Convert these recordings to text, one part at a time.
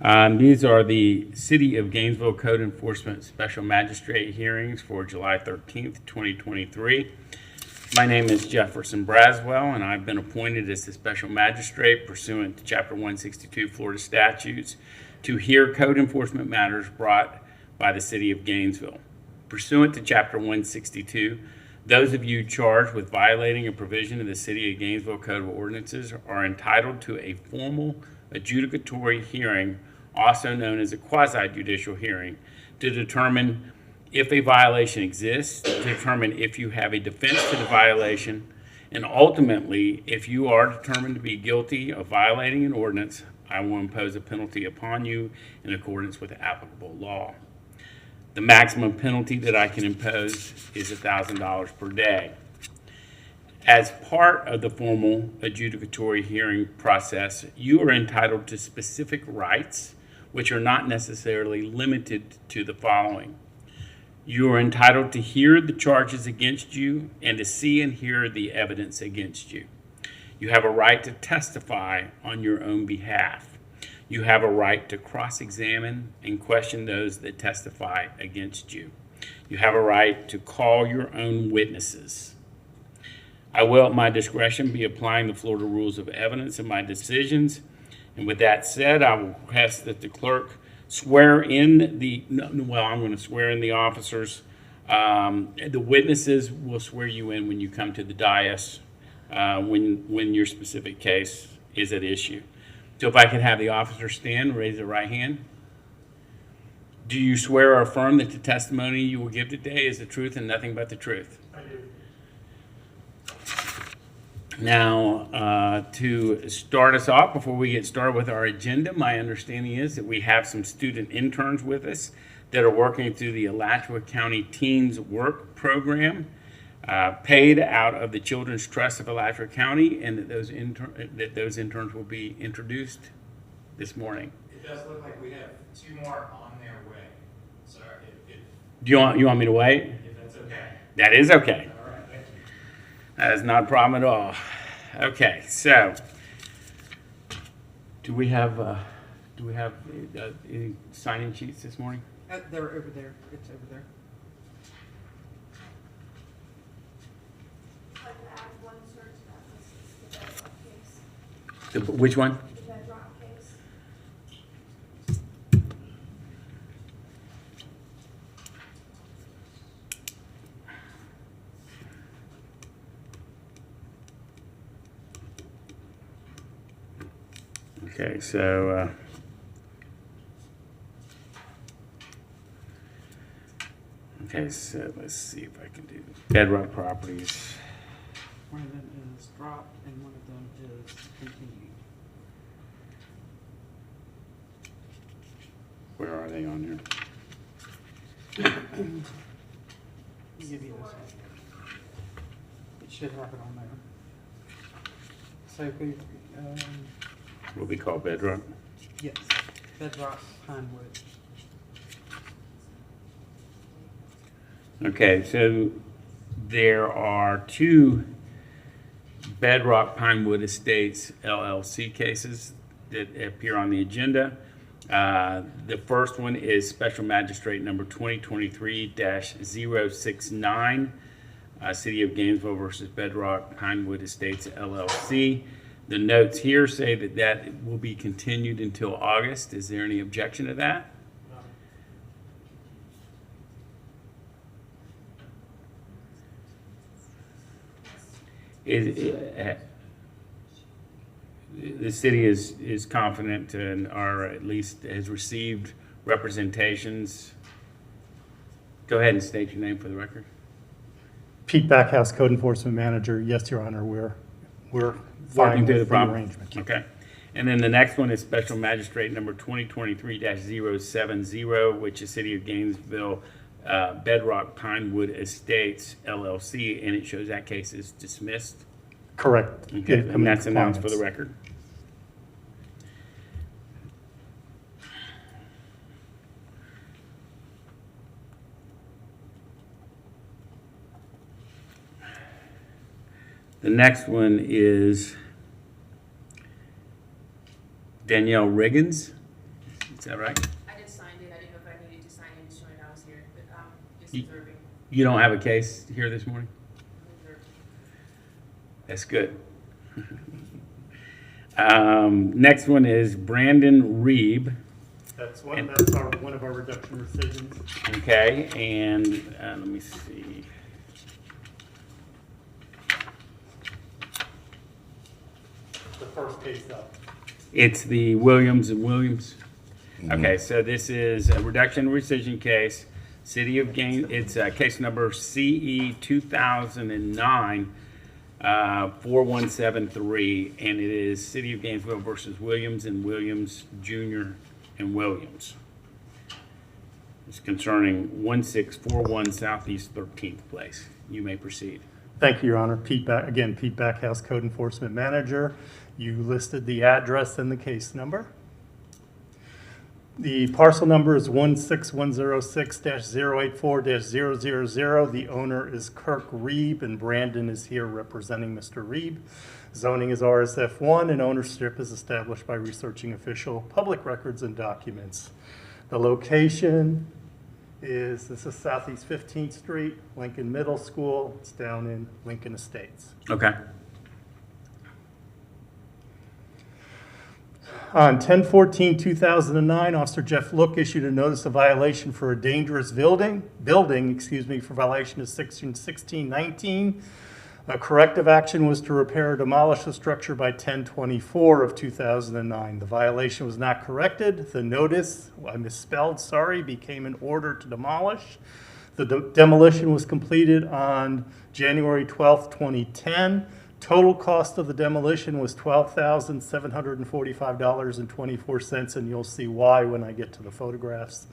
These are the City of Gainesville Code Enforcement Special Magistrate hearings for July 13th, 2023. My name is Jefferson Braswell, and I've been appointed as the Special Magistrate pursuant to Chapter 162 Florida statutes to hear code enforcement matters brought by the City of Gainesville. Pursuant to Chapter 162, those of you charged with violating a provision of the City of Gainesville Code of Ordinances are entitled to a formal adjudicatory hearing, also known as a quasi-judicial hearing, to determine if a violation exists, to determine if you have a defense to the violation, and ultimately, if you are determined to be guilty of violating an ordinance, I will impose a penalty upon you in accordance with applicable law. The maximum penalty that I can impose is $1,000 per day. As part of the formal adjudicatory hearing process, you are entitled to specific rights, which are not necessarily limited to the following. You are entitled to hear the charges against you and to see and hear the evidence against you. You have a right to testify on your own behalf. You have a right to cross-examine and question those that testify against you. You have a right to call your own witnesses. I will, at my discretion, be applying the Florida Rules of Evidence in my decisions. And with that said, I will request that the clerk swear in the, I'm going to swear in the officers. The witnesses will swear you in when you come to the dais when your specific case is at issue. So if I could have the officer stand, raise their right hand. Do you swear or affirm that the testimony you will give today is the truth and nothing but the truth? I do. Now, to start us off, before we get started with our agenda, my understanding is that we have some student interns with us that are working through the Alachua County Teens Work Program, paid out of the Children's Trust of Alachua County, and that those interns will be introduced this morning. It does look like we have two more on their way. So Do you want me to wait? if that's okay. That is okay. All right, thank you. That is not a problem at all. Okay, so do we have any sign-in sheets this morning? They're over there. It's over there. I'd like to add one search that was the bedrock case. Which one? The bedrock case. Okay, so okay, so let's see if I can do Bedrock Properties. One of them is dropped and one of them is continued. Where are they on here? Let me give you this one. It should have it on there. So if we, What we call Bedrock? yes, bedrock Pinewood. Okay, so there are two Bedrock Pinewood Estates LLC cases that appear on the agenda. The first one is Special Magistrate number 2023-069, City of Gainesville versus Bedrock Pinewood Estates LLC. The notes here say that will be continued until August. Is there any objection to that? The city is confident and or at least has received representations. Go ahead and state your name for the record. Pete Backhouse, Code Enforcement Manager. Yes, Your Honor, we're Working fine through the with the problem. arrangement. Okay. And then the next one is Special Magistrate number 2023-070, which is City of Gainesville, Bedrock Pinewood Estates LLC, and it shows that case is dismissed. Correct. Okay, Incoming and that's announced for the compliance. record. The next one is Danielle Riggins. Is that right? I just signed it. I didn't know if I needed to sign it, showing I was here, but just Ye- observing. You don't have a case here this morning? Observing. That's good. Next one is Brandon Reeb. That's one of our reduction rescissions. Okay, and let me see. The first case up. It's the Williams and Williams. Okay, so this is a reduction rescission case, City of it's case number CE 2009 4173, and it is City of Gainesville versus Williams and Williams Jr. and Williams. It's concerning 1641 Southeast 13th Place. You may proceed. Thank you, Your Honor. Pete Backhouse, Code Enforcement Manager. You listed the address and the case number. The parcel number is 16106-084-000. The owner is Kirk Reeb, and Brandon is here representing Mr. Reeb. Zoning is RSF1, and ownership is established by researching official public records and documents. The location is, this is Southeast 15th Street, Lincoln Middle School. It's down in Lincoln Estates. Okay. On 10/14/2009, Officer Jeff Look issued a notice of violation for a dangerous building, for violation of section 1619. A corrective action was to repair or demolish the structure by 10/24/2009. The violation was not corrected. The notice, I misspelled, sorry, became an order to demolish. The demolition was completed on January 12th, 2010. Total cost of the demolition was $12,745.24, and you'll see why when I get to the photographs.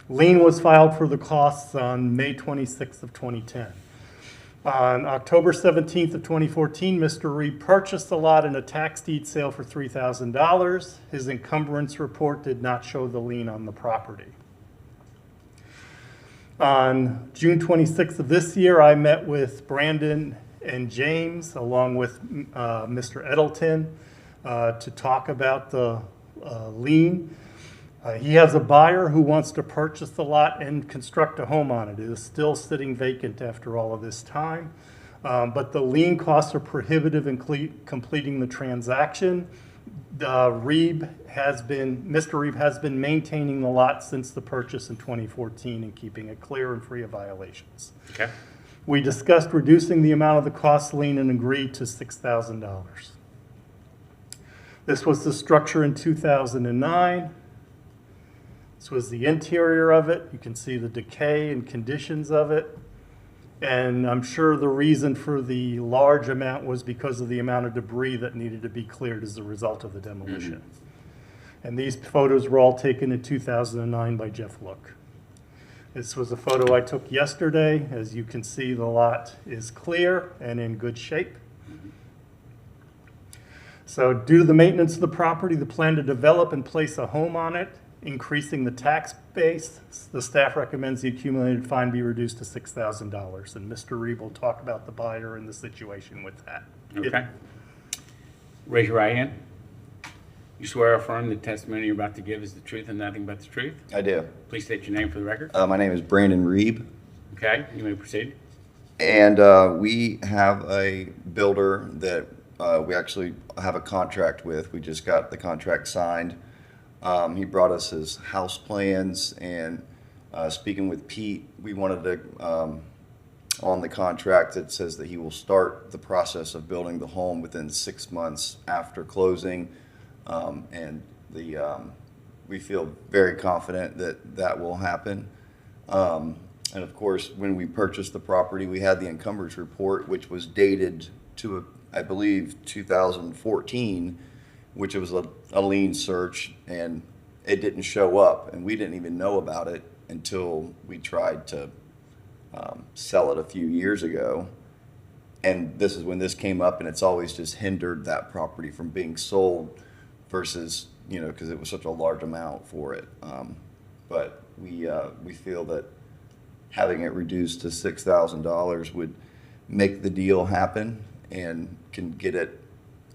Lien was filed for the costs on May 26th of 2010. On October 17th of 2014, Mr. Reed purchased the lot in a tax deed sale for $3,000. His encumbrance report did not show the lien on the property. On June 26th of this year, I met with Brandon and James, along with Mr. Edelton, to talk about the lien. He has a buyer who wants to purchase the lot and construct a home on it. It is still sitting vacant after all of this time, but the lien costs are prohibitive in completing the transaction. Mr. Reeb has been maintaining the lot since the purchase in 2014 and keeping it clear and free of violations. Okay. We discussed reducing the amount of the cost lien and agreed to $6,000. This was the structure in 2009. This was the interior of it. You can see the decay and conditions of it. And I'm sure the reason for the large amount was because of the amount of debris that needed to be cleared as a result of the demolition. And these photos were all taken in 2009 by Jeff Look. This was a photo I took yesterday. As you can see, the lot is clear and in good shape. So due to the maintenance of the property, the plan to develop and place a home on it, increasing the tax base, the staff recommends the accumulated fine be reduced to $6,000. And Mr. Reeb will talk about the buyer and the situation with that. Okay. Raise your right hand. You swear or affirm the testimony you're about to give is the truth and nothing but the truth? I do. Please state your name for the record. My name is Brandon Reeb, Okay, you may proceed. and we have a builder that we actually have a contract with. We just got the contract signed. He brought us his house plans, and speaking with Pete, we wanted to, on the contract, it says that he will start the process of building the home within 6 months after closing. And we feel very confident that that will happen. And of course, when we purchased the property, we had the encumbrance report, which was dated to, I believe, 2014, which was a lien search, and it didn't show up, and we didn't even know about it until we tried to sell it a few years ago. And this is when this came up, and it's always just hindered that property from being sold versus, because it was such a large amount for it. But we feel that having it reduced to $6,000 would make the deal happen and can get it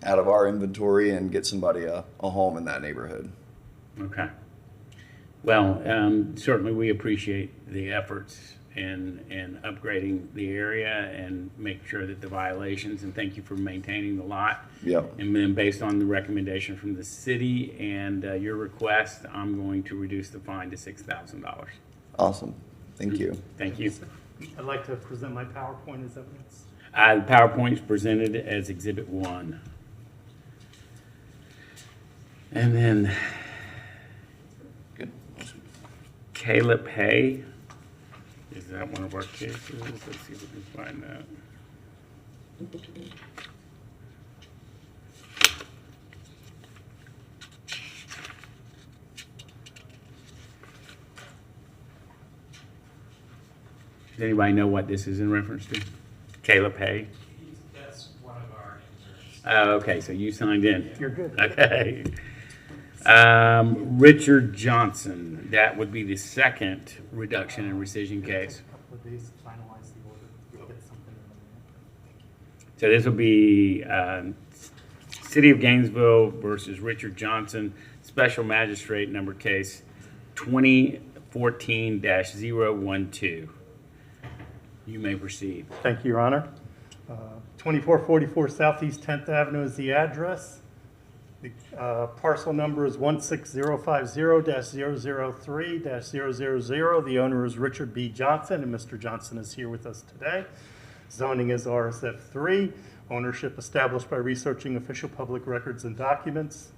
out of our inventory and get somebody a home in that neighborhood. Okay. Well, certainly we appreciate the efforts in upgrading the area and make sure that the violations, and thank you for maintaining the lot. Yep. And then based on the recommendation from the city and your request, I'm going to reduce the fine to $6,000. Awesome. Thank you. Thank you. I'd like to present my PowerPoint as evidence. The PowerPoint's presented as Exhibit 1. And then Good. Awesome. Caleb Hay. Is that one of our cases? Let's see if we can find that. Does anybody know what this is in reference to? Caleb Hay? That's one of our interns. Oh, okay, so you signed in. You're good. Okay. Richard Johnson, that would be the second reduction in rescission case. A couple of days to finalize the order. We'll get something in So this will be City of Gainesville versus Richard Johnson, Special Magistrate number case 2014-012. You may proceed. Thank you, Your Honor. 2444 Southeast 10th Avenue is the address. The parcel number is 16050-003-000. The owner is Richard B. Johnson, and Mr. Johnson is here with us today. Zoning is RSF3. Ownership established by researching official public records and documents.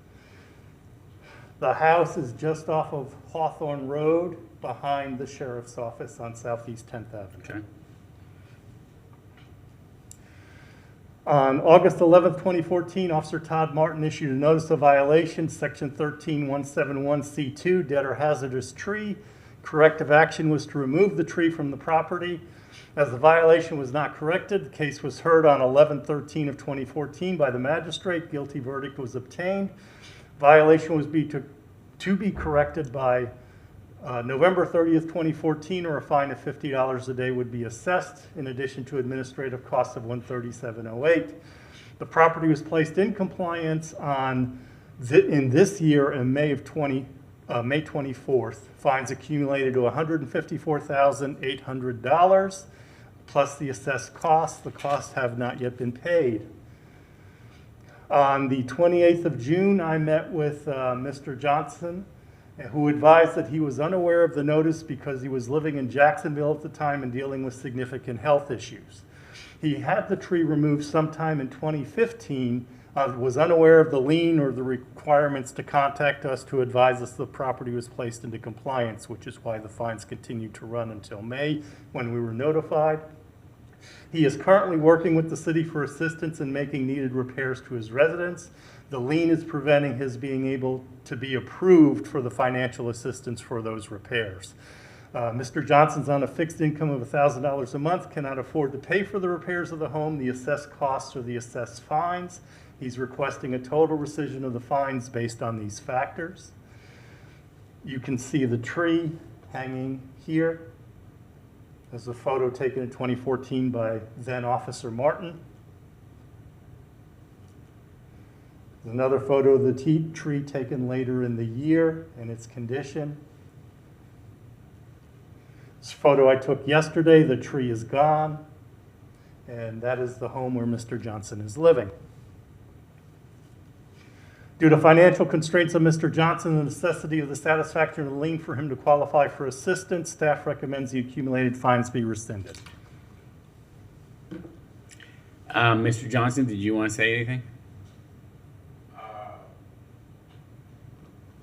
The house is just off of Hawthorne Road, behind the sheriff's office on Southeast 10th Avenue. Okay. On August 11th, 2014, Officer Todd Martin issued a notice of violation, Section 13171C2, dead or hazardous tree. Corrective action was to remove the tree from the property. As the violation was not corrected, the case was heard on 11/13 of 2014 by the magistrate. Guilty verdict was obtained. Violation was to be corrected by November 30th, 2014, or a fine of $50 a day would be assessed, in addition to administrative costs of $137.08. The property was placed in compliance in this year in May 24th. Fines accumulated to $154,800 plus the assessed costs. The costs have not yet been paid. On the 28th of June, I met with Mr. Johnson, who advised that he was unaware of the notice because he was living in Jacksonville at the time and dealing with significant health issues. He had the tree removed sometime in 2015, was unaware of the lien or the requirements to contact us to advise us the property was placed into compliance, which is why the fines continued to run until May, when we were notified. He is currently working with the city for assistance in making needed repairs to his residence. The lien is preventing his being able to be approved for the financial assistance for those repairs. Mr. Johnson's on a fixed income of $1,000 a month, cannot afford to pay for the repairs of the home, the assessed costs, or the assessed fines. He's requesting a total rescission of the fines based on these factors. You can see the tree hanging here. There's a photo taken in 2014 by then Officer Martin. There's another photo of the tree taken later in the year and its condition. This photo I took yesterday, the tree is gone, and that is the home where Mr. Johnson is living. Due to financial constraints of Mr. Johnson and the necessity of the satisfaction of the lien for him to qualify for assistance, staff recommends the accumulated fines be rescinded. Mr. Johnson, did you want to say anything?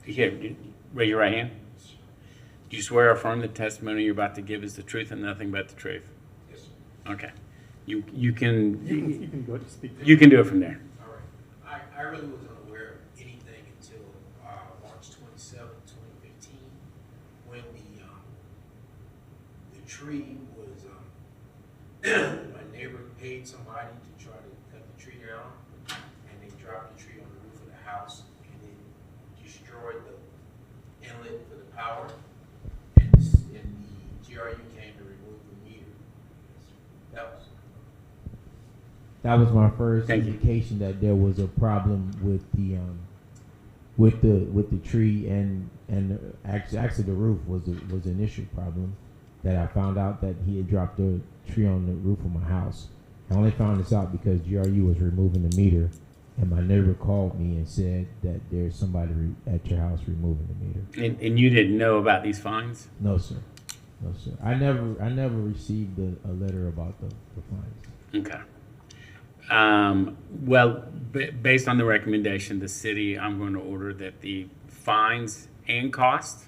Here, raise your right hand. Do you swear or affirm the testimony you're about to give is the truth and nothing but the truth? Yes, sir. Okay. You can You can go speak. you can do it from there. All right. I really was unaware of anything until March 27th, 2015, when the tree was, my neighbor paid somebody to try to cut the tree down, and they dropped the tree on the roof of the house, and it destroyed the inlet for the power, and the GRU came to remove the meter. That was That was my first Thank you. indication that there was a problem with the with the tree and actually the roof was an issue problem that I found out that he had dropped a tree on the roof of my house. I only found this out because GRU was removing the meter, and my neighbor called me and said that there's somebody at your house removing the meter. And you didn't know about these fines? No, sir. No, sir. I never received a letter about the fines. Okay. Well, based on the recommendation of the city, I'm going to order that the fines and costs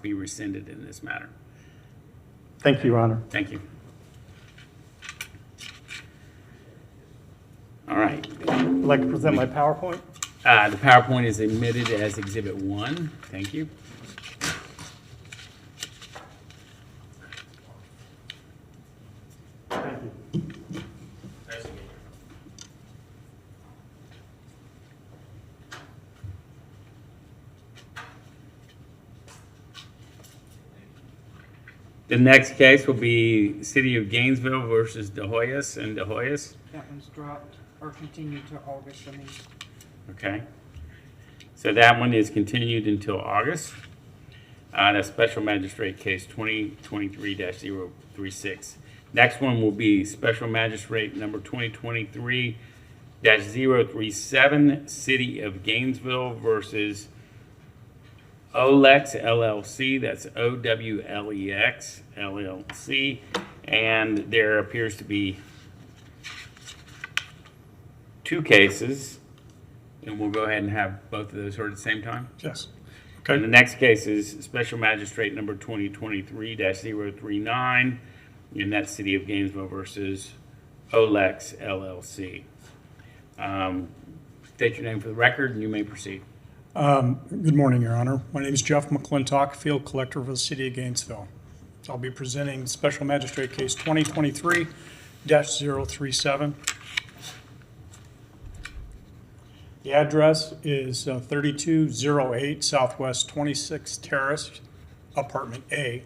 be rescinded in this matter. Thank you, Your Honor. Thank you. All right. I'd like to present my PowerPoint. The PowerPoint is admitted as Exhibit 1. Thank you. Thank you. Nice to meet you. The next case will be City of Gainesville versus De Hoyos and De Hoyos. That one's dropped or continued to August, I mean. Okay. So that one is continued until August. That's Special Magistrate Case 2023-036. Next one will be Special Magistrate number 2023-037, City of Gainesville versus OLEX LLC. That's OWLEX LLC. And there appears to be two cases. And we'll go ahead and have both of those heard at the same time. Yes. And the Okay. next case is Special Magistrate number 2023-039, and that's City of Gainesville versus OLEX LLC. State your name for the record, and you may proceed. Good morning, Your Honor. My name is Jeff McClintock, Field Collector for the City of Gainesville. I'll be presenting Special Magistrate Case 2023-037. The address is 3208 Southwest 26th Terrace, Apartment A.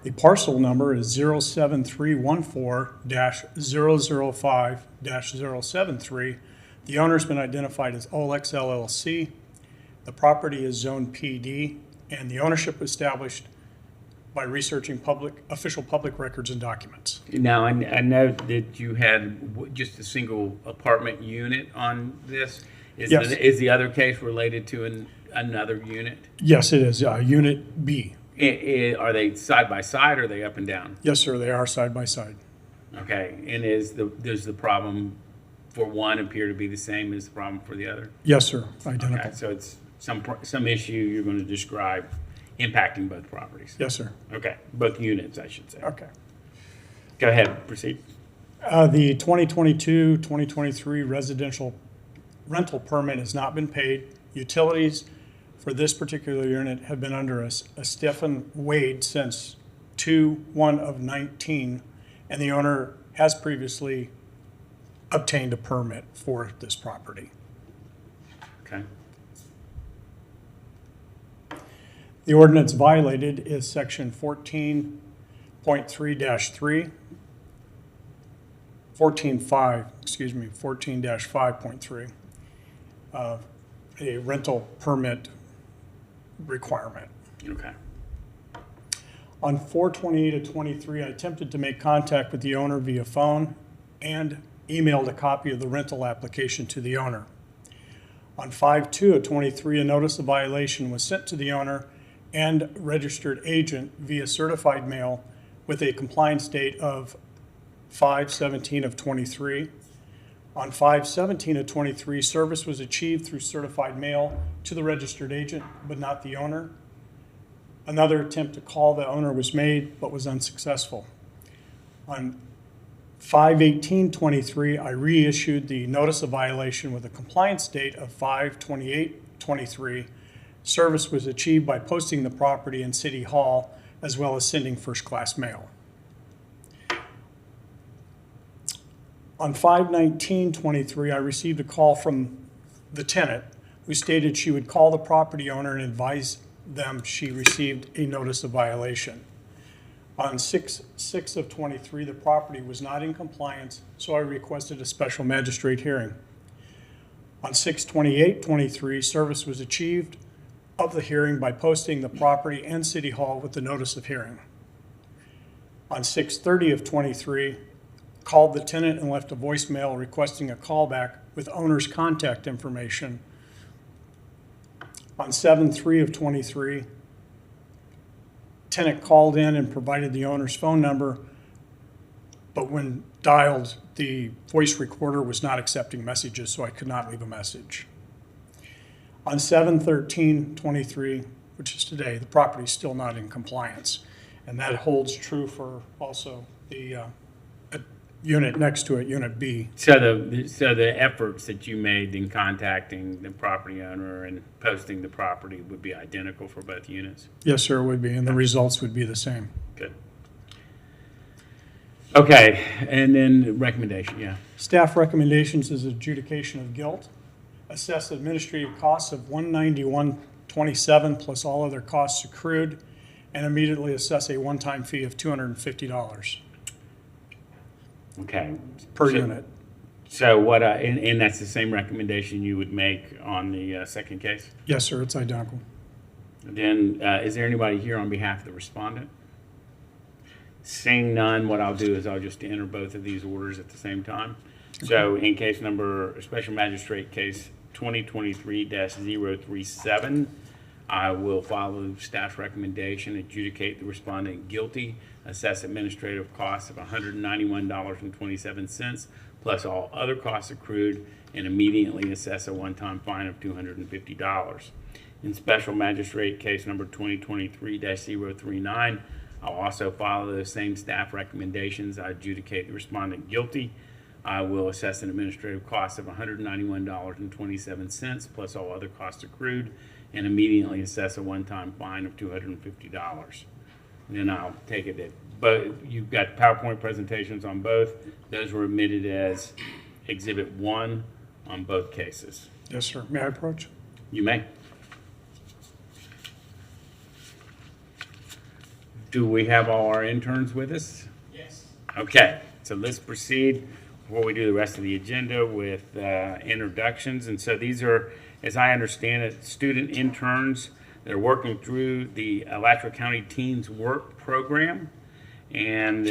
The parcel number is 07314-005-073. The owner's been identified as OLEX LLC. The property is Zone PD, and the ownership was established by researching official public records and documents. Now, I know that you had just a single apartment unit on this. Yes. Is the other case related to another unit? Yes, it is, Unit B. Are they side by side, or are they up and down? Yes, sir, they are side by side. Okay, and does the problem for one appear to be the same as the problem for the other? Yes, sir, Okay, identical. so it's some issue you're going to describe impacting both properties? Yes, sir. Okay, both units, I should say. Okay. Go ahead, proceed. The 2022-2023 residential rental permit has not been paid. Utilities for this particular unit have been under a stiff and wait since 2/1/19, and the owner has previously obtained a permit for this property. Okay. The ordinance violated is section 14.3-3, 14.5.3, a rental permit requirement. Okay. On 4/28/23, I attempted to make contact with the owner via phone and emailed a copy of the rental application to the owner. On 5/2/23, a notice of violation was sent to the owner and registered agent via certified mail with a compliance date of 5/17/23. On 5/17/23, service was achieved through certified mail to the registered agent, but not the owner. Another attempt to call the owner was made, but was unsuccessful. On 5/18/23, I reissued the notice of violation with a compliance date of 5/28/23. Service was achieved by posting the property in City Hall, as well as sending first-class mail. On 5/19/23, I received a call from the tenant who stated she would call the property owner and advise them she received a notice of violation. On 6/6 of '23, the property was not in compliance, so I requested a special magistrate hearing. On 6/28/23, service was achieved of the hearing by posting the property and City Hall with the notice of hearing. On 6/30 of '23, called the tenant and left a voicemail requesting a callback with owner's contact information. On 7/3 of '23, tenant called in and provided the owner's phone number, but when dialed, the voice recorder was not accepting messages, so I could not leave a message. On 7/13/23, which is today, the property is still not in compliance. And that holds true for also the unit next to it, Unit B. So the efforts that you made in contacting the property owner and posting the property would be identical for both units? Yes, sir, it would be, and the results would be the same. Good. Okay, and then the recommendation, yeah. Staff recommendations is adjudication of guilt, assess administrative costs of $191.27 plus all other costs accrued, and immediately assess a one-time fee of $250 Okay. per So- unit. So what, and that's the same recommendation you would make on the second case? Yes, sir, it's identical. Then, is there anybody here on behalf of the respondent? Seeing none, what I'll do is I'll just enter both of these orders at the same time. So in case number, Special Magistrate Case 2023-037, I will follow staff's recommendation, adjudicate the respondent guilty, assess administrative costs of $191.27, plus all other costs accrued, and immediately assess a one-time fine of $250. In Special Magistrate Case number 2023-039, I'll also follow those same staff recommendations. I adjudicate the respondent guilty. I will assess an administrative cost of $191.27 plus all other costs accrued, and immediately assess a one-time fine of $250. And then I'll take it that, but you've got PowerPoint presentations on both. Those were admitted as Exhibit 1 on both cases. Yes, sir. May I approach? You may. Do we have all our interns with us? Yes. Okay, so let's proceed before we do the rest of the agenda with introductions. And so these are, as I understand it, student interns that are working through the Alachua County Teens Work Program, and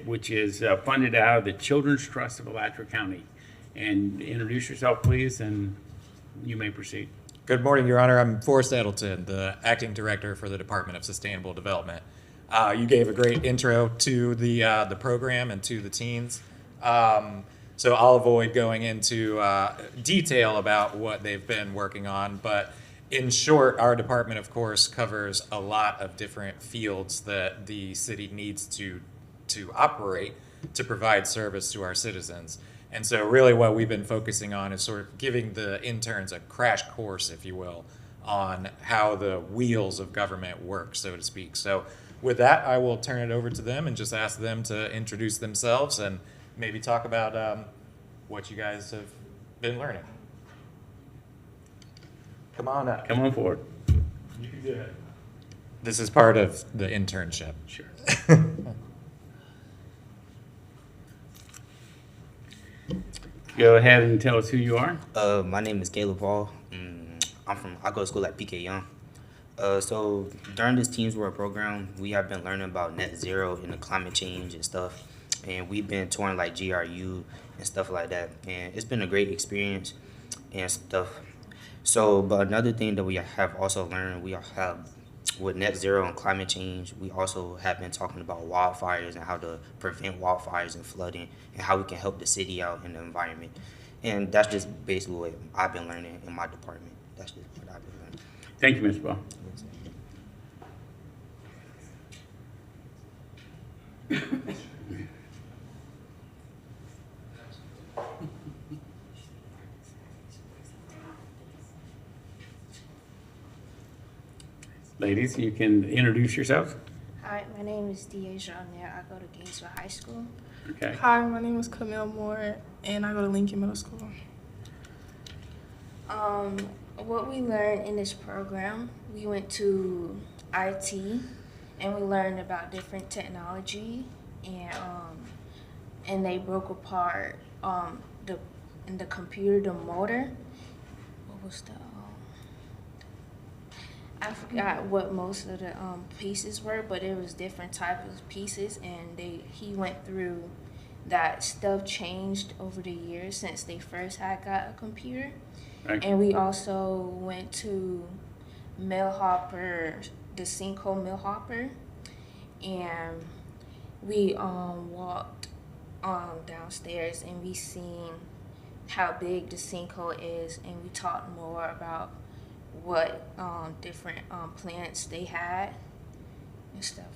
which is funded out of the Children's Trust of Alachua County. And introduce yourself, please, and you may proceed. Good morning, Your Honor. I'm Forrest Edelton, the Acting Director for the Department of Sustainable Development. You gave a great intro to the program and to the teens. So I'll avoid going into detail about what they've been working on, but in short, our department, of course, covers a lot of different fields that the city needs to operate to provide service to our citizens. And so really what we've been focusing on is sort of giving the interns a crash course, if you will, on how the wheels of government work, so to speak. So with that, I will turn it over to them and just ask them to introduce themselves and maybe talk about what you guys have been learning. Come on up. Come on forward. You can do it. This is part of the internship. Sure. Go ahead and tell us who you are. My name is Caleb Paul. I go to school at PK Young. So during this Teams World program, we have been learning about net zero and the climate change and stuff. And we've been touring like GRU and stuff like that. And it's been a great experience and stuff. So, but another thing that we have also learned, we have with net zero and climate change, we also have been talking about wildfires and how to prevent wildfires and flooding and how we can help the city out in the environment. And that's just basically what I've been learning in my department. That's just what I've been learning. Thank you, Ms. Ball. Ladies, you can introduce yourselves. Hi, my name is Deasia Amir. I go to Gainesville High School. Okay. Hi, my name is Camille Moore, and I go to Lincoln Middle School. What we learned in this program, we went to IT, and we learned about different technology, and they broke apart the computer, the motor. What was the I forgot what most of the pieces were, but it was different types of pieces, and he went through that stuff changed over the years since they first had got a computer. Right. And we also went to Mill Hopper, the sinkhole Mill Hopper, and we walked downstairs, and we seen how big the sinkhole is, and we talked more about what different plants they had and stuff.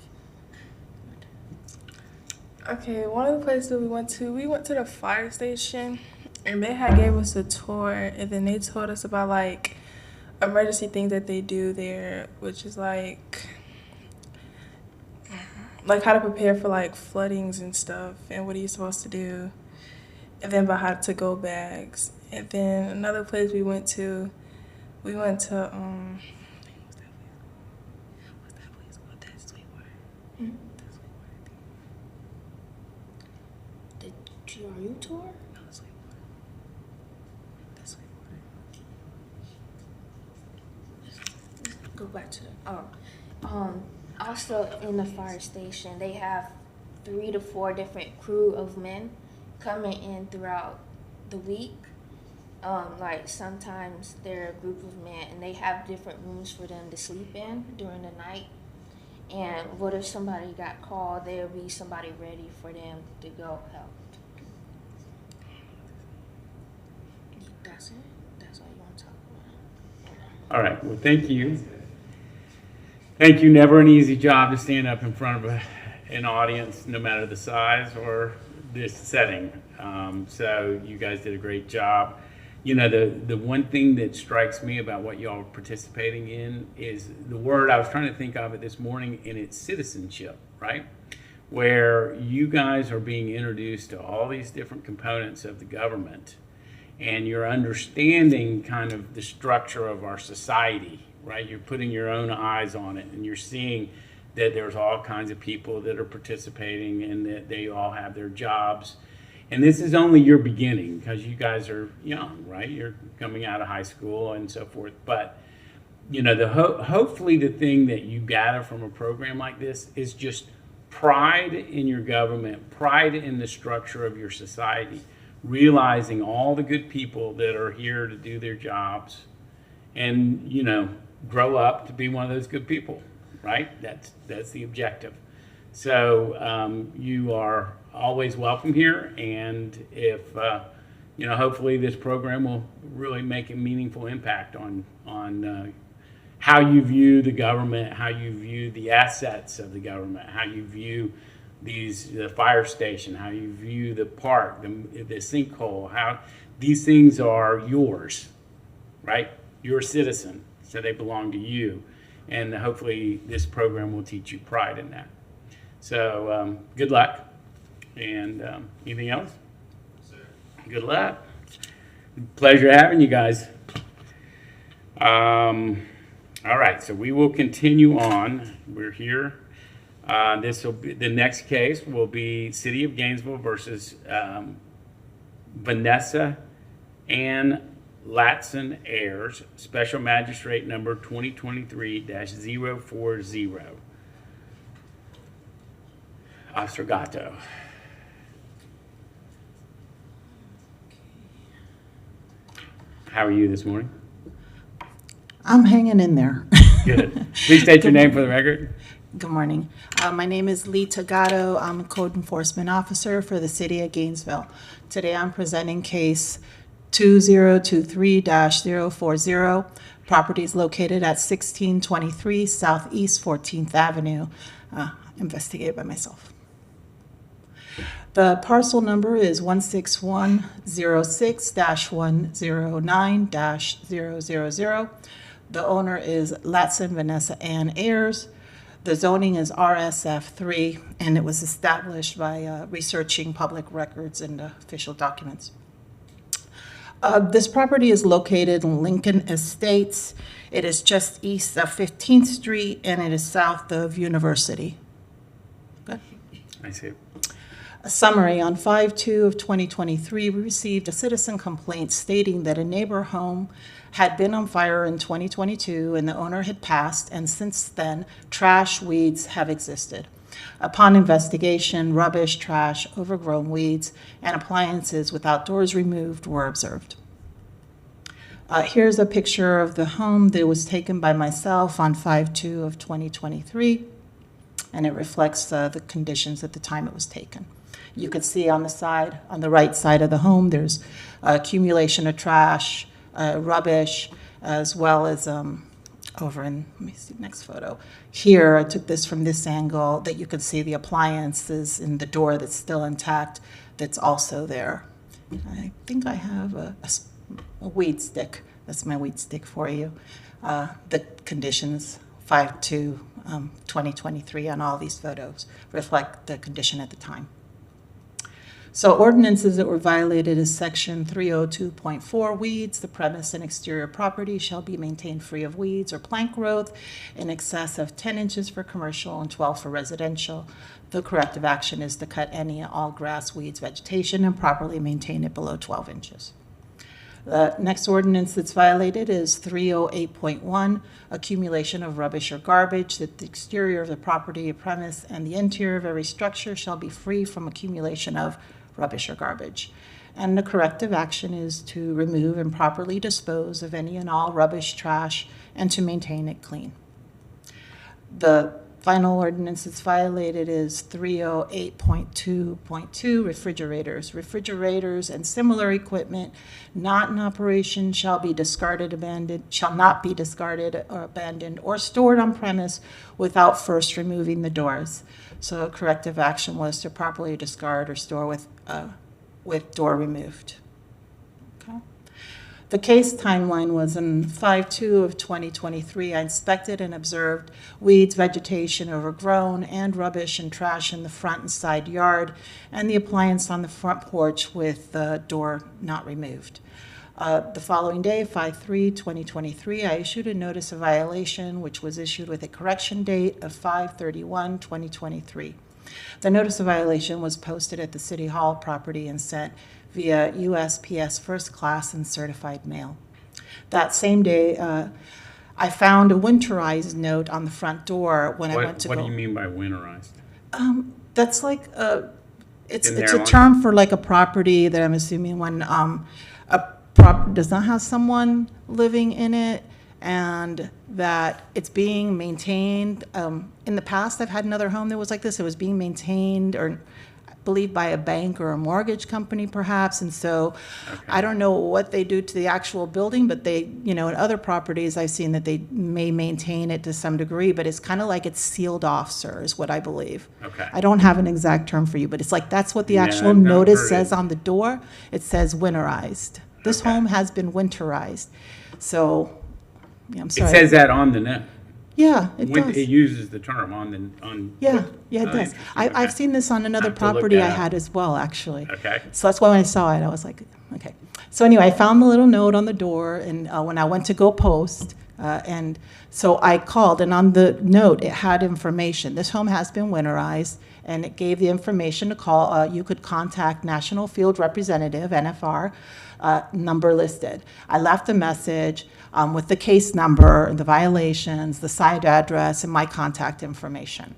Okay, one of the places we went to the fire station, and they had gave us a tour, and then they told us about like emergency things that they do there, which is like how to prepare for like floodings and stuff, and what are you supposed to do, and then about how to go bags. And then another place we went to what's that place called? That Sweetwater. Hmm? The GRU tour? No, Sweetwater. That Sweetwater. Go back to also in the fire station, they have 3 to 4 different crew of men coming in throughout the week. Like sometimes they're a group of men, and they have different rooms for them to sleep in during the night. And what if somebody got called? There'll be somebody ready for them to go help. That's it. That's all you want to talk about. All right, well, thank you. Thank you. Never an easy job to stand up in front of an audience, no matter the size or this setting. So you guys did a great job. You know, the one thing that strikes me about what y'all are participating in is the word I was trying to think of it this morning, and it's citizenship, right? Where you guys are being introduced to all these different components of the government, and you're understanding kind of the structure of our society, right? You're putting your own eyes on it, and you're seeing that there's all kinds of people that are participating, and that they all have their jobs. And this is only your beginning, because you guys are young, right? You're coming out of high school and so forth. But, you know, hopefully the thing that you gather from a program like this is just pride in your government, pride in the structure of your society, realizing all the good people that are here to do their jobs, and, you know, grow up to be one of those good people, right? That's the objective. So you are always welcome here, and if you know, hopefully this program will really make a meaningful impact on how you view the government, how you view the assets of the government, how you view the fire station, how you view the park, the sinkhole, how these things are yours, right? You're a citizen, so they belong to you, and hopefully this program will teach you pride in that. So good luck. And anything else? Good luck. Pleasure having you guys. All right, so we will continue on. We're here. This will be the next case. Will be City of Gainesville versus Vanessa Ann Latson Ayers, Special Magistrate number 2023-040. Officer Gatto. How are you this morning? I'm hanging in there. Good. Please state your name for the record. Good morning. My name is Lee Tagato. I'm a code enforcement officer for the City of Gainesville. Today I'm presenting case 2023-040. Property is located at 1623 Southeast 14th Avenue. Investigated by myself. The parcel number is 16106-109-000. The owner is Latson Vanessa Ann Ayers. The zoning is RSF3, and it was established by researching public records and official documents. This property is located in Lincoln Estates. It is just east of 15th Street, and it is south of University. Good. I see. A summary, on 5/2 of 2023, we received a citizen complaint stating that a neighbor home had been on fire in 2022 and the owner had passed, and since then, trash weeds have existed. Upon investigation, rubbish, trash, overgrown weeds, and appliances with outdoors removed were observed. Here's a picture of the home that was taken by myself on 5/2 of 2023, and it reflects the conditions at the time it was taken. You could see on the side, on the right side of the home, there's accumulation of trash, rubbish, as well as over in, let me see, next photo. Here, I took this from this angle, that you can see the appliances in the door that's still intact, that's also there. I think I have a weed stick. That's my weed stick for you. The conditions, 5/2, 2023 on all these photos reflect the condition at the time. So ordinances that were violated is section 302.4, weeds. The premise and exterior property shall be maintained free of weeds or plant growth in excess of 10 inches for commercial and 12 for residential. The corrective action is to cut any and all grass, weeds, vegetation, and properly maintain it below 12 inches. The next ordinance that's violated is 308.1, accumulation of rubbish or garbage, that the exterior of the property or premise and the interior of every structure shall be free from accumulation of rubbish or garbage. And the corrective action is to remove and properly dispose of any and all rubbish, trash, and to maintain it clean. The final ordinance that's violated is 308.2.2, refrigerators. Refrigerators and similar equipment not in operation shall be discarded, abandoned, shall not be discarded or abandoned or stored on premise without first removing the doors. So corrective action was to properly discard or store with door removed. Okay. The case timeline was in 5/2 of 2023. I inspected and observed weeds, vegetation, overgrown, and rubbish and trash in the front and side yard, and the appliance on the front porch with the door not removed. The following day, 5/3/2023, I issued a notice of violation, which was issued with a correction date of 5/31/2023. The notice of violation was posted at the City Hall property and sent via USPS first class and certified mail. That same day, I found a winterized note on the front door when I went to go. What do you mean by winterized? That's like it's In a there term for like a property that I'm assuming when a property does not have someone living in it and that it's being maintained. In the past, I've had another home that was like this. It was being maintained, or I believe by a bank or a mortgage company perhaps. And so I don't know what they do to the actual building, but they, in other properties I've seen that they may maintain it to some degree, but it's kind of like it's sealed off, sir, is what I believe. Okay. I don't have an exact term for you, but it's like that's what the Yeah, actual I've never notice heard says it. on the door. It says winterized. This Okay. home has been winterized. So, yeah, I'm It sorry. says that on the net. Yeah, it does. It uses the term on. Yeah, it does. interesting. I've Okay. seen this on another Have to look property I that up. had as well, actually. Okay. So that's why when I saw it, I was like, okay. So anyway, I found the little note on the door, and when I went to go post, and so I called, and on the note, it had information. This home has been winterized, and it gave the information to call. You could contact National Field Representative, NFR, number listed. I left a message with the case number, the violations, the site address, and my contact information.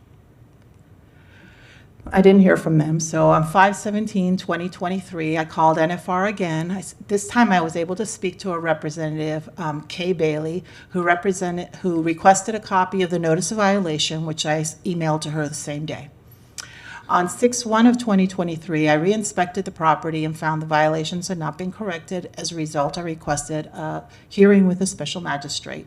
I didn't hear from them, so on 5/17/2023, I called NFR again. This time I was able to speak to a representative, Kay Bailey, who requested a copy of the notice of violation, which I emailed to her the same day. On 6/1 of 2023, I re-inspected the property and found the violations had not been corrected. As a result, I requested a hearing with a special magistrate.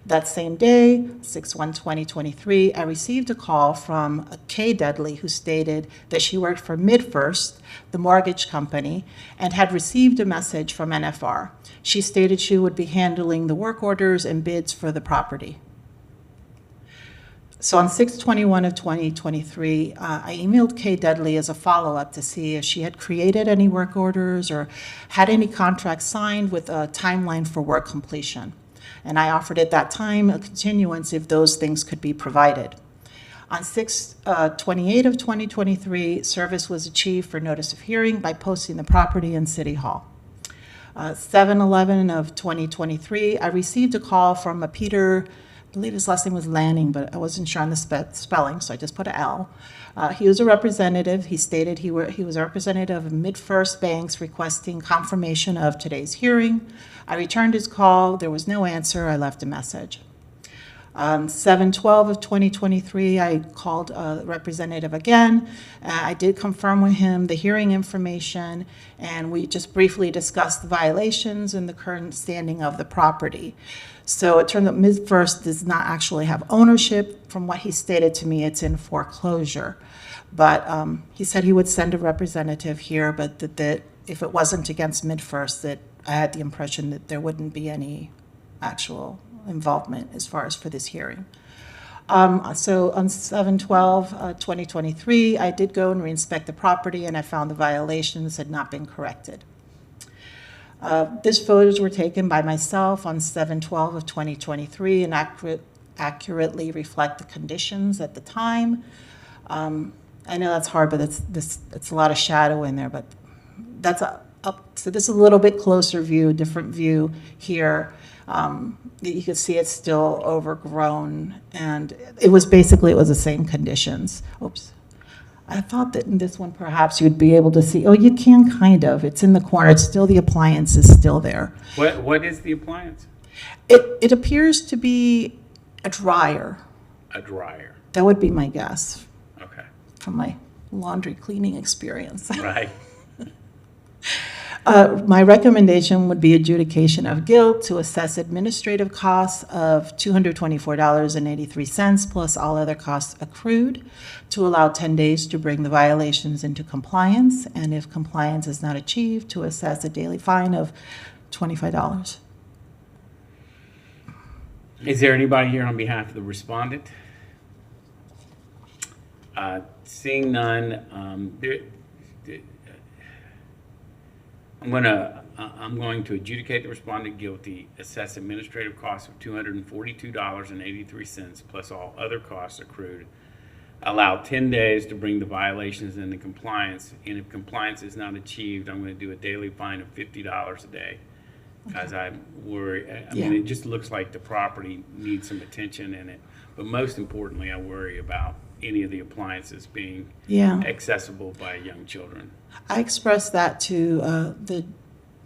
That same day, 6/1/2023, I received a call from Kay Dudley, who stated that she worked for MidFirst, the mortgage company, and had received a message from NFR. She stated she would be handling the work orders and bids for the property. So on 6/21 of 2023, I emailed Kay Dudley as a follow-up to see if she had created any work orders or had any contracts signed with a timeline for work completion. And I offered at that time a continuance if those things could be provided. On 6/28 of 2023, service was achieved for notice of hearing by posting the property in City Hall. 7/11 of 2023, I received a call from a Peter, I believe his last name was Lanning, but I wasn't sure on the spelling, so I just put an L. He was a representative. He stated he was a representative of MidFirst Banks requesting confirmation of today's hearing. I returned his call. There was no answer. I left a message. 7/12 of 2023, I called a representative again. I did confirm with him the hearing information, and we just briefly discussed the violations and the current standing of the property. So it turned out MidFirst does not actually have ownership. From what he stated to me, it's in foreclosure. But he said he would send a representative here, but that if it wasn't against MidFirst, that I had the impression that there wouldn't be any actual involvement as far as for this hearing. So on 7/12/2023, I did go and re-inspect the property, and I found the violations had not been corrected. These photos were taken by myself on 7/12 of 2023 and accurately reflect the conditions at the time. I know that's hard, but it's a lot of shadow in there, but that's so this is a little bit closer view, different view here. You can see it's still overgrown, and it was the same conditions. Oops. I thought that in this one perhaps you'd be able to see, oh, you can kind of. It's in the corner. It's still, the appliance is still there. What is the appliance? It appears to be a dryer. A dryer. That would be my guess Okay. from my laundry cleaning experience. Right. My recommendation would be adjudication of guilt to assess administrative costs of $224.83 plus all other costs accrued, to allow 10 days to bring the violations into compliance, and if compliance is not achieved, to assess a daily fine of $25. Is there anybody here on behalf of the respondent? Seeing none, I'm going to adjudicate the respondent guilty, assess administrative costs of $242.83 plus all other costs accrued, allow 10 days to bring the violations into compliance, and if compliance is not achieved, I'm going to do a daily fine of $50 a day. Because I worry, I mean, it just looks like the property needs some attention in it. But most importantly, I worry about any of the appliances being accessible by young children. I expressed that to the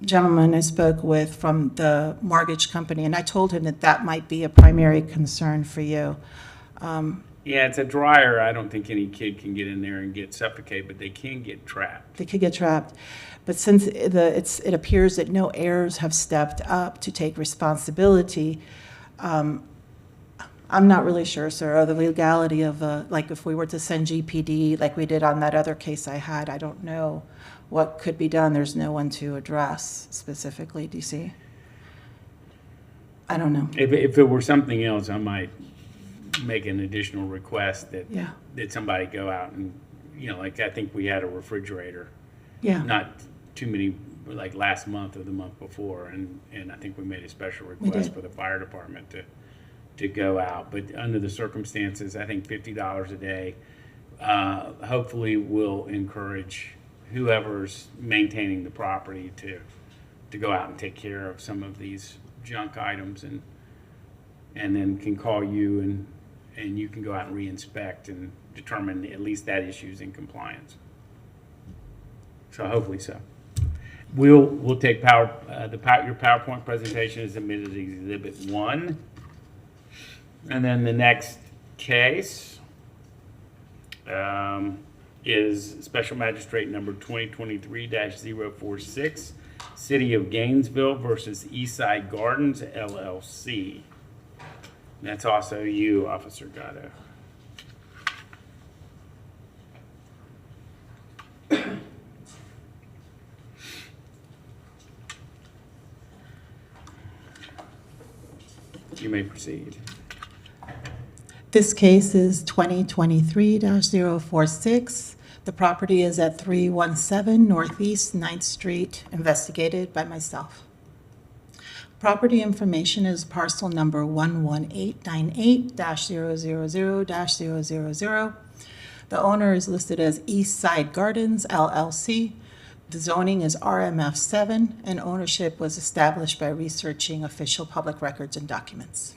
gentleman I spoke with from the mortgage company, and I told him that that might be a primary concern for you. Yeah, it's a dryer. I don't think any kid can get in there and get suffocated, but they can get trapped. They could get trapped. But since it appears that no heirs have stepped up to take responsibility, I'm not really sure, sir, of the legality of, like if we were to send GPD like we did on that other case I had, I don't know what could be done. There's no one to address specifically, DC. I don't know. If it were something else, I might make an additional request that somebody go out and, like I think we had a refrigerator. Yeah. Not too many, like last month or the month before, and I think we made a special request for the fire department to go out. But under the circumstances, I think $50 a day hopefully will encourage whoever's maintaining the property to go out and take care of some of these junk items, and then can call you and you can go out and re-inspect and determine at least that issue's in compliance. So hopefully so. We'll take your PowerPoint presentation is submitted as Exhibit 1. And then the next case is Special Magistrate number 2023-046, City of Gainesville versus Eastside Gardens, LLC. That's also you, Officer Gatto. You may proceed. This case is 2023-046. The property is at 317 Northeast 9th Street, investigated by myself. Property information is parcel number 11898-000-000. The owner is listed as East Side Gardens LLC. The zoning is RMF 7, and ownership was established by researching official public records and documents.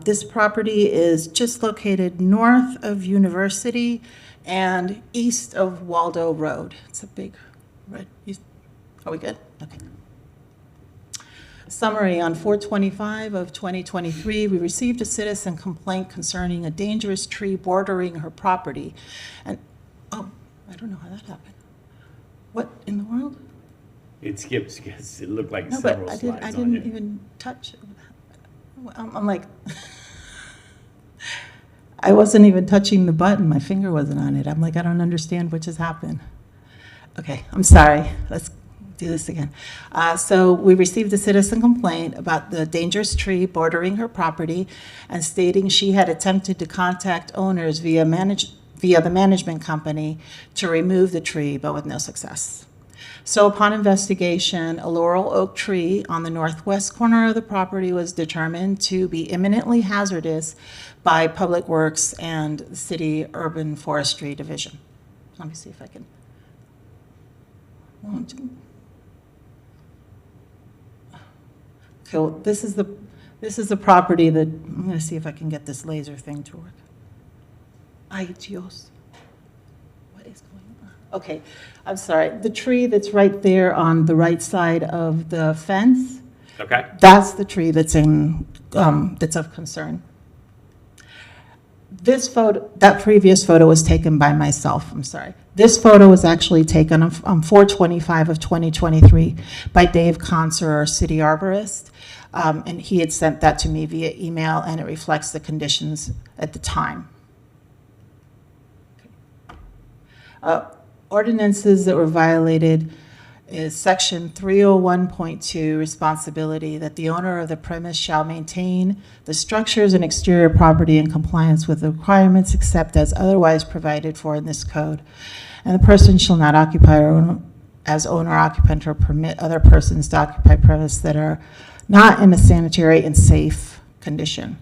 This property is just located north of University and east of Waldo Road. It's a big red. Are we good? Okay. Summary: on 4/25 of 2023, we received a citizen complaint concerning a dangerous tree bordering her property. And, oh, I don't know how that happened. What in the world? It skips because it looked like No, several but slides I on didn't it. even touch. I'm like, I wasn't even touching the button. My finger wasn't on it. I'm like, I don't understand what just happened. Okay, I'm sorry. Let's do this again. So we received a citizen complaint about the dangerous tree bordering her property and stating she had attempted to contact owners via the management company to remove the tree, but with no success. So upon investigation, a laurel oak tree on the northwest corner of the property was determined to be imminently hazardous by Public Works and the City Urban Forestry Division. Let me see if I can. 1, 2. Okay, well, this is the property that, I'm going to see if I can get this laser thing to work. Ay, Dios. What is going on? Okay, I'm sorry. The tree that's right there on the right side of the fence, Okay. that's the tree that's that's of concern. This photo, that previous photo was taken by myself, I'm sorry. This photo was actually taken on 4/25 of 2023 by Dave Conser, our city arborist, and he had sent that to me via email, and it reflects the conditions at the time. Ordinances that were violated is section 301.2, responsibility, that the owner of the premise shall maintain the structures and exterior property in compliance with the requirements except as otherwise provided for in this code. And the person shall not occupy as owner occupant or permit other persons to occupy premises that are not in a sanitary and safe condition.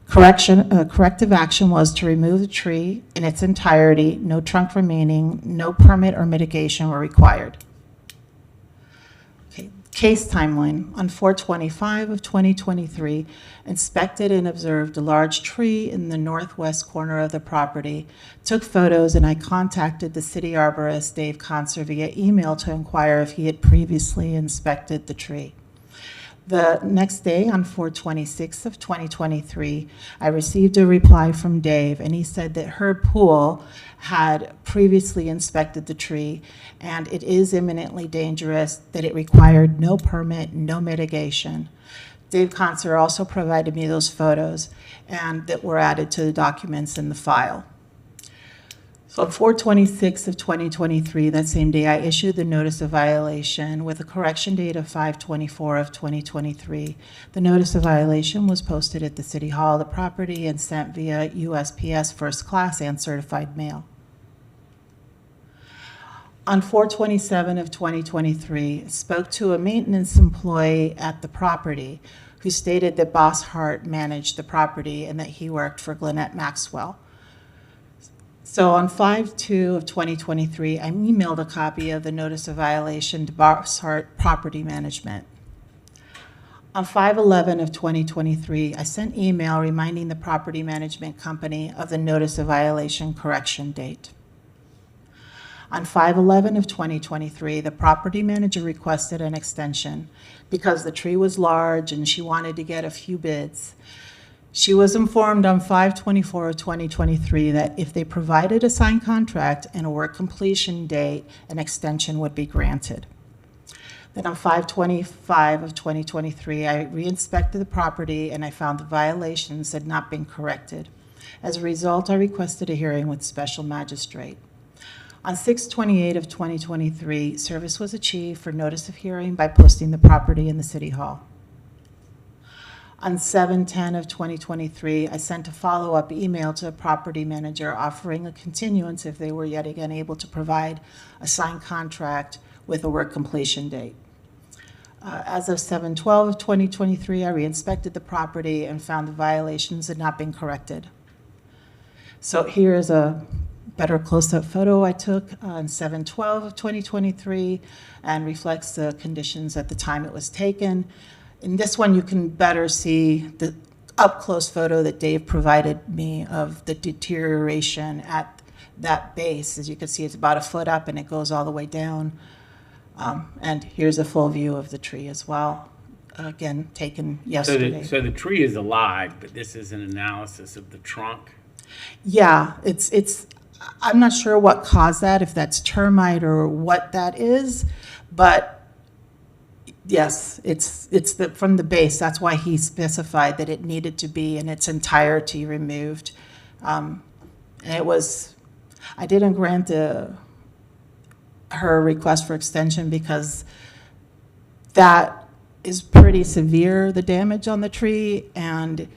Corrective action was to remove the tree in its entirety, no trunk remaining, no permit or mitigation were required. Okay. Case timeline: on 4/25 of 2023, inspected and observed a large tree in the northwest corner of the property, took photos, and I contacted the city arborist, Dave Conser, via email to inquire if he had previously inspected the tree. The next day, on 4/26 of 2023, I received a reply from Dave, and he said that Herb Poole had previously inspected the tree, and it is imminently dangerous, that it required no permit, no mitigation. Dave Conser also provided me those photos, and that were added to the documents in the file. So on 4/26 of 2023, that same day, I issued the notice of violation with a correction date of 5/24 of 2023. The notice of violation was posted at the City Hall of the property and sent via USPS first class and certified mail. On 4/27 of 2023, I spoke to a maintenance employee at the property who stated that Boss Hart managed the property and that he worked for Gwinnett Maxwell. So on 5/2 of 2023, I emailed a copy of the notice of violation to Boss Hart Property Management. On 5/11 of 2023, I sent email reminding the property management company of the notice of violation correction date. On 5/11 of 2023, the property manager requested an extension because the tree was large and she wanted to get a few bids. She was informed on 5/24 of 2023 that if they provided a signed contract and a work completion date, an extension would be granted. Then on 5/25 of 2023, I re-inspected the property and I found the violations had not been corrected. As a result, I requested a hearing with special magistrate. On 6/28 of 2023, service was achieved for notice of hearing by posting the property in the City Hall. On 7/10 of 2023, I sent a follow-up email to the property manager offering a continuance if they were yet again able to provide a signed contract with a work completion date. As of 7/12 of 2023, I re-inspected the property and found the violations had not been corrected. So here is a better close-up photo I took on 7/12 of 2023 and reflects the conditions at the time it was taken. In this one, you can better see the up-close photo that Dave provided me of the deterioration at that base. As you can see, it's about a foot up and it goes all the way down. And here's a full view of the tree as well, again, taken yesterday. So the tree is alive, but this is an analysis of the trunk? Yeah, I'm not sure what caused that, if that's termite or what that is, but yes, it's from the base. That's why he specified that it needed to be in its entirety removed. And I didn't grant her request for extension because that is pretty severe, the damage on the tree, and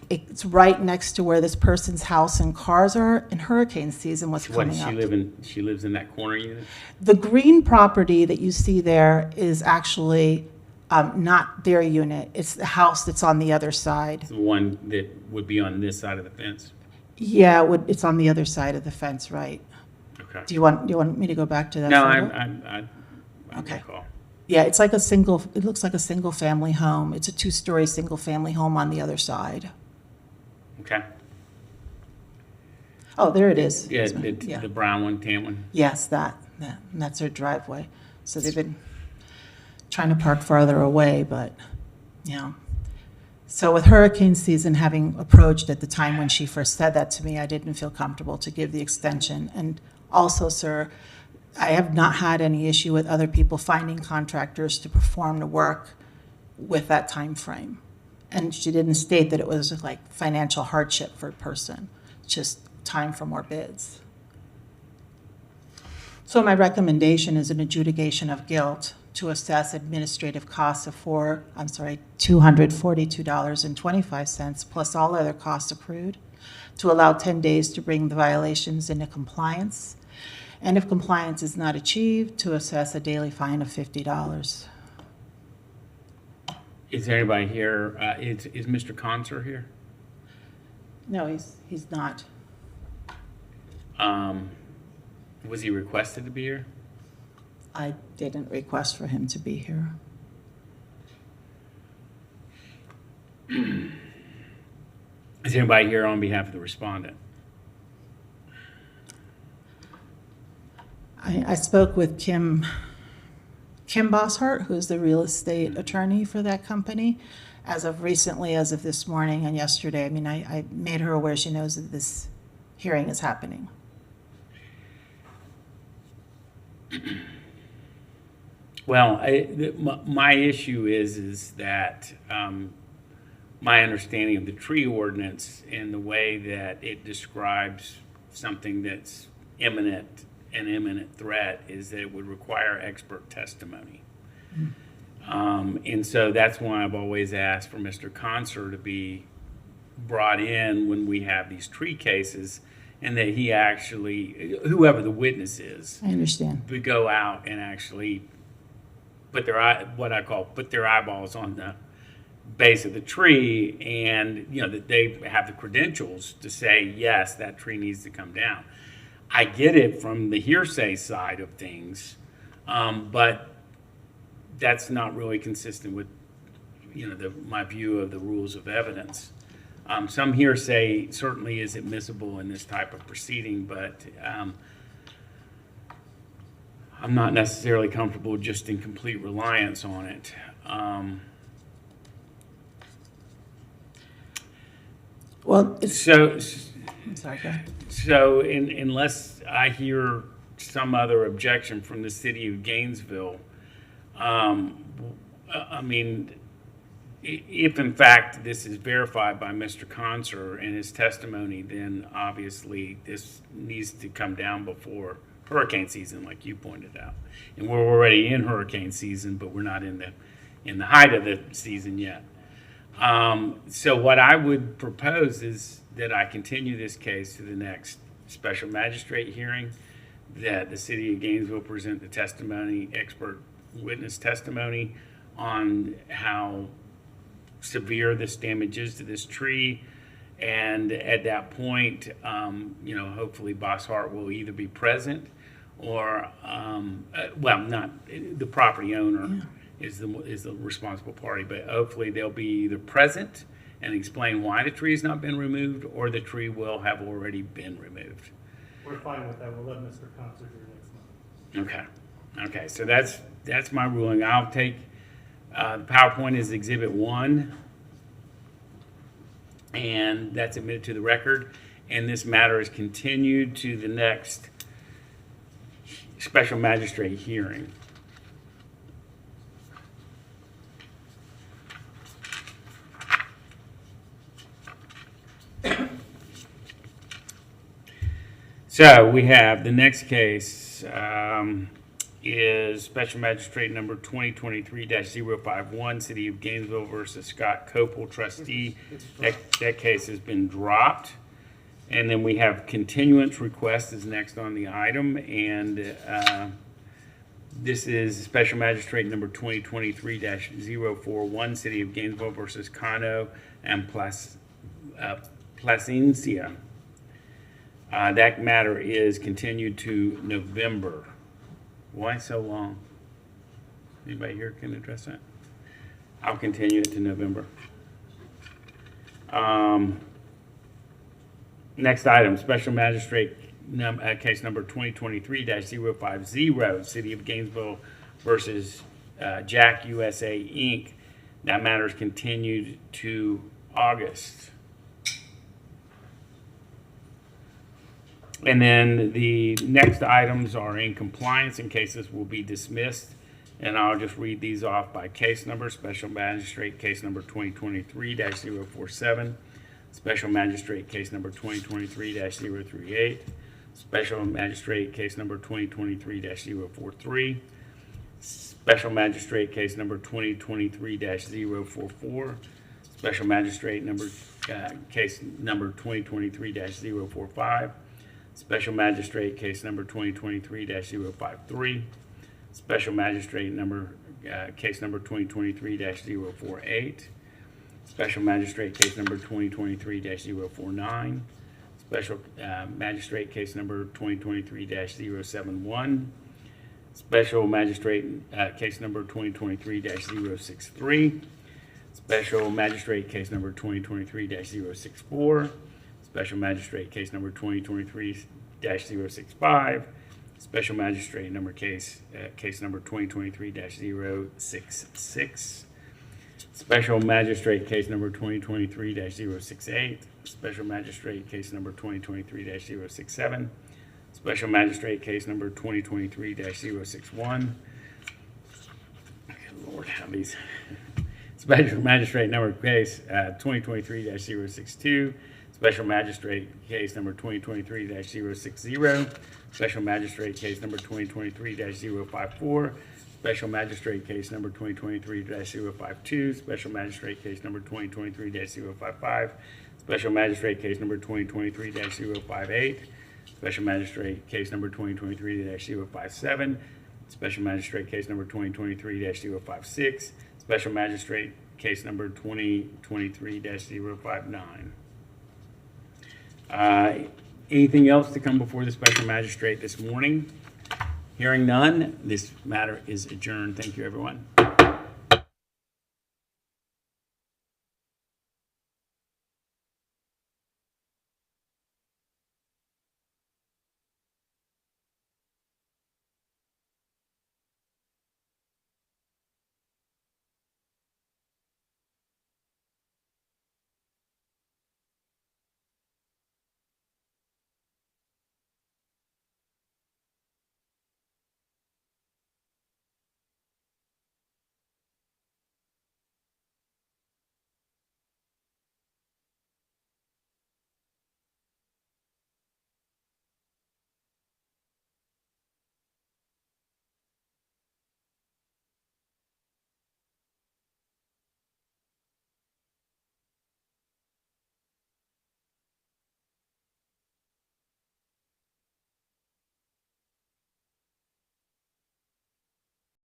it's right next to where this person's house and cars are, and hurricane season was coming up. She lives in that corner unit? The green property that you see there is actually not their unit. It's the house that's on the other side. The one that would be on this side of the fence? Yeah, it's on the other side of the fence, right? Okay. Do you want me to go back to that? No, photo? I Okay. recall. Yeah, it looks like a single family home. It's a 2-story single family home on the other side. Okay. Oh, there it is. Yeah, Yeah. the brown one, tan one? Yes, and that's their driveway. So they've been trying to park farther away, but, yeah. So with hurricane season having approached at the time when she first said that to me, I didn't feel comfortable to give the extension. And also, sir, I have not had any issue with other people finding contractors to perform the work with that time frame. And she didn't state that it was like financial hardship for a person, just time for more bids. So my recommendation is an adjudication of guilt to assess administrative costs of $242.25 plus all other costs accrued, to allow 10 days to bring the violations into compliance, and if compliance is not achieved, to assess a daily fine of $50. Is there anybody here? Is Mr. Conser here? No, he's not. Was he requested to be here? I didn't request for him to be here. Is anybody here on behalf of the respondent? I spoke with Kim Bosshart, who is the real estate attorney for that company, as of recently, as of this morning and yesterday. I mean, I made her aware. She knows that this hearing is happening. Well, my issue is that my understanding of the tree ordinance and the way that it describes something that's an imminent threat is that it would require expert testimony. And so that's why I've always asked for Mr. Conser to be brought in when we have these tree cases, and that he actually, whoever the witness is, I understand. would go out and actually put their eyeballs on the base of the tree, and that they have the credentials to say, yes, that tree needs to come down. I get it from the hearsay side of things, but that's not really consistent with my view of the rules of evidence. Some hearsay certainly is admissible in this type of proceeding, but I'm not necessarily comfortable just in complete reliance on it. Well, I'm sorry, go ahead. So unless I hear some other objection from the city of Gainesville, I mean, if in fact this is verified by Mr. Conser and his testimony, then obviously this needs to come down before hurricane season, like you pointed out. And we're already in hurricane season, but we're not in the height of the season yet. So what I would propose is that I continue this case to the next special magistrate hearing, that the city of Gainesville present the testimony, expert witness testimony on how severe this damage is to this tree. And at that point, hopefully Boss Hart will either be present or, not, the property owner is the responsible party, but hopefully they'll be either present and explain why the tree has not been removed, or the tree will have already been removed. We're fine with that. We'll let Mr. Concert do next month. Okay, so that's my ruling. I'll take, the PowerPoint is Exhibit 1, and that's admitted to the record, and this matter is continued to the next special magistrate hearing. So we have the next case is Special Magistrate number 2023-051, City of Gainesville versus Scott Copel, trustee. That case has been dropped. And then we have continuance request is next on the item. And this is Special Magistrate number 2023-041, City of Gainesville versus Cano and Placencia. That matter is continued to November. Why so long? Anybody here can address that? I'll continue it to November. Next item, Special Magistrate case number 2023-050, City of Gainesville versus Jack USA Inc. That matter is continued to August. And then the next items are in compliance and cases will be dismissed. And I'll just read these off by case number. Special Magistrate case number 2023-047. Special Magistrate case number 2023-038. Special Magistrate case number 2023-043. Special Magistrate case number 2023-044. Special Magistrate number case number 2023-045. Special Magistrate case number 2023-053. Special Magistrate number case number 2023-048. Special Magistrate case number 2023-049. Special Magistrate case number 2023-071. Special Magistrate case number 2023-063. Special Magistrate case number 2023-064. Special Magistrate case number 2023-065. Special Magistrate number case number 2023-066. Special Magistrate case number 2023-068. Special Magistrate case number 2023-067. Special Magistrate case number 2023-061. Good Lord, how these. Special Magistrate number case 2023-062. Special Magistrate case number 2023-060. Special Magistrate case number 2023-054. Special Magistrate case number 2023-052. Special Magistrate case number 2023-055. Special Magistrate case number 2023-058. Special Magistrate case number 2023-057. Special Magistrate case number 2023-056. Special Magistrate case number 2023-059. Anything else to come before the Special Magistrate this morning? Hearing none, this matter is adjourned. Thank you, everyone.